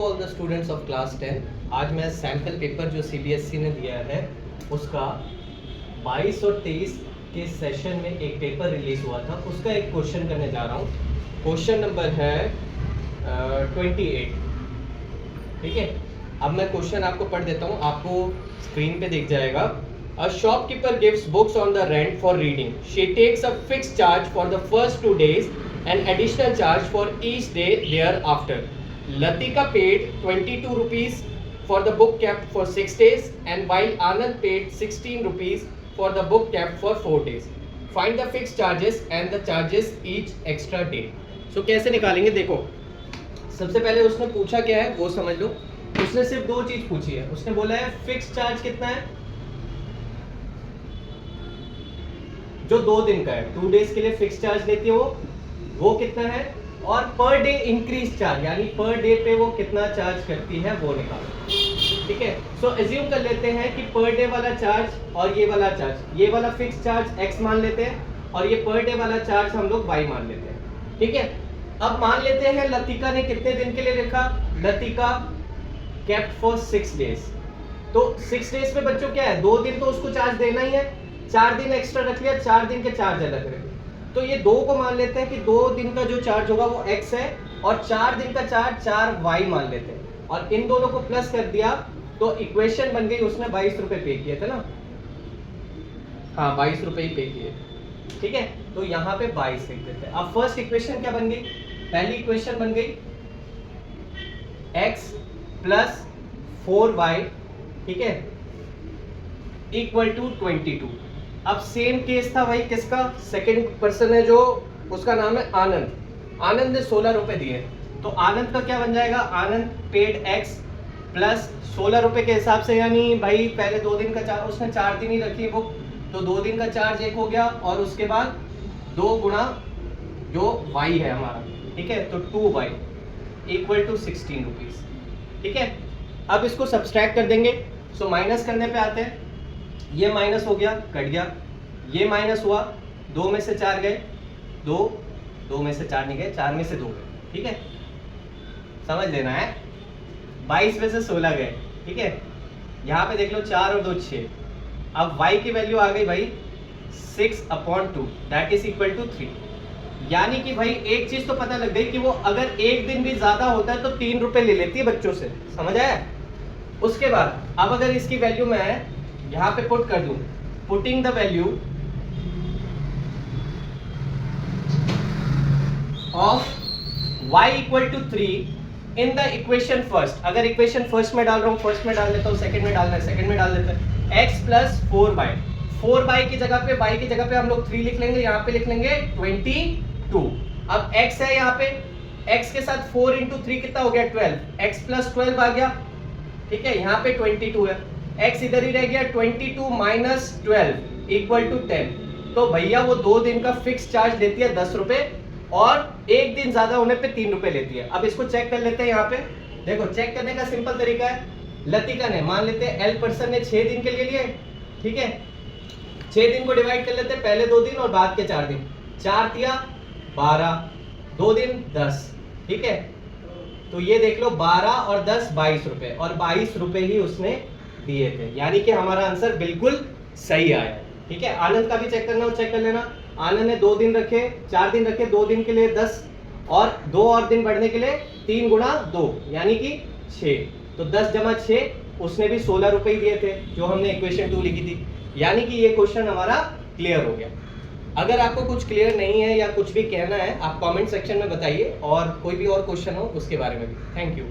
All the students of class 10, आज मैं sample paper जो सीबीएसई ने दिया है उसका 22 और 23 के सेशन में एक पेपर रिलीज हुआ था, उसका एक क्वेश्चन करने जा रहा हूँ। क्वेश्चन नंबर है 28। ठीक है, अब मैं क्वेश्चन आपको पढ़ देता हूँ, आपको स्क्रीन पे दिख जाएगा। A shopkeeper gives books on the rent for reading. She takes a fixed charge for the first 2 days and additional charge for each day thereafter. Latika paid 22 rupees for the book kept for 6 days and while Anand paid 16 rupees for the book kept for 4 days. Find the fixed charges and the charges each extra day. So कैसे निकालेंगे? देखो, सबसे पहले उसने पूछा क्या है वो समझ लो। उसने सिर्फ दो चीज पूछी है। उसने बोला है फिक्स चार्ज कितना है, जो 2 दिन का है, 2 days के लिए फिक्स चार्ज लेती है वो कितना है, और पर डे इंक्रीज चार्ज यानी पर डे पे वो कितना चार्ज करती है वो निकालो। ठीक है, सो एज्यूम कर लेते हैं कि पर डे वाला चार्ज और ये वाला चार्ज, ये वाला फिक्स चार्ज x मान लेते हैं और ये पर डे वाला चार्ज हम लोग y मान लेते हैं। ठीक है, अब मान लेते हैं लतिका ने कितने दिन के लिए रखा, लतिका केप्ट फॉर 6 days। तो 6 days पे बच्चों क्या है, 2 दिन तो उसको चार्ज देना ही है, 4 दिन एक्स्ट्रा रख लिया, 4 दिन के चार्ज अलग रखे। तो ये 2 को मान लेते हैं कि 2 दिन का जो चार्ज होगा वो x है और 4 दिन का चार्ज 4y मान लेते हैं और इन दोनों को प्लस कर दिया तो इक्वेशन बन गई। उसने 22 रुपए पे किए थे ना, हाँ 22 रुपए ही पे किए। ठीक है, तो यहाँ पे 22 लिख देते हैं। अब फर्स्ट इक्वेशन क्या बन गई, पहली इक्वेशन बन गई x प्लस 4y, ठीक है, इक्वल टू 22। अब सेम केस था भाई किसका, सेकंड पर्सन है जो उसका नाम है आनंद। आनंद ने 16 रुपए दिए, तो आनंद का क्या बन जाएगा, आनंद पेड x प्लस 16 रुपए के हिसाब से, यानी भाई पहले 2 दिन का चार्ज, उसने 4 दिन ही रखी है बुक, तो 2 दिन का चार्ज 1 हो गया और उसके बाद 2 गुणा जो y है हमारा, ठीक है, तो 2y इक्वल टू 16 रुपीज। ठीक है, अब इसको सब्सट्रैक्ट कर देंगे। सो माइनस करने पे आते हैं, ये माइनस हो गया, कट गया, ये माइनस हुआ, 2 में से 4 गए, 2 में से 4 नहीं गए, 4 में से 2 गए। ठीक है, समझ लेना है, 22 में से 16 गए। ठीक है, यहाँ पे देख लो 4 और 2 6। अब y की वैल्यू आ गई भाई 6/2 दैट इज इक्वल टू 3। यानी कि भाई एक चीज तो पता लग गई कि वो अगर एक दिन भी ज्यादा होता है तो 3 रुपए ले लेती है बच्चों से, समझ आया। उसके बाद अब अगर इसकी वैल्यू मैं यहाँ पे पुट कर दूं, putting the value of y equal to 3 in the equation first. अगर इक्वेशन फर्स्ट में डाल रहा हूँ, फर्स्ट में डाल देता हूँ, सेकंड में डालना है, सेकंड में डाल देते हैं, x प्लस 4y की जगह पे, y की जगह पे हम लोग 3 लिख लेंगे, यहाँ पे लिख लेंगे 22। अब x है यहाँ पे, x के साथ 4 इंटू 3 कितना हो गया 12, x प्लस 12 आ गया। ठीक है, यहाँ पे 22 है, x इधर ही रह गया, 22 माइनस 12 इक्वल टू 10। तो भैया वो 2 दिन का फिक्स चार्ज लेती है 10 रुपए और एक दिन ज्यादा होने पे 3 रुपए लेती है। अब इसको चेक कर लेते हैं। यहाँ पे देखो, चेक करने का सिंपल तरीका है, लतिका ने मान लेते हैं एल पर्सन ने 6 दिन के लिए लिए। ठीक है, 6 दिन को डिवाइड कर लेते हैं, पहले 2 दिन और बाद के 4 दिन, 4 दिया 12, 2 दिन 10। ठीक है, तो ये देख लो 12 और 10 22 रुपए, और 22 रुपए ही उसने दिए थे, यानी कि हमारा आंसर बिल्कुल सही आया। ठीक है, आनंद का भी चेक करना हो चेक कर लेना। आनंद ने 2 दिन रखे, 4 दिन रखे, 2 दिन के लिए 10 और 2 और दिन बढ़ने के लिए 3 गुणा 2 यानी कि 6। तो 10 जमा 6 उसने भी 16 रुपए ही दिए थे जो हमने इक्वेशन 2 लिखी थी, यानी कि ये क्वेश्चन हमारा क्लियर हो गया। अगर आपको कुछ क्लियर नहीं है या कुछ भी कहना है आप कमेंट सेक्शन में बताइए, और कोई भी और क्वेश्चन हो उसके बारे में भी। Thank you.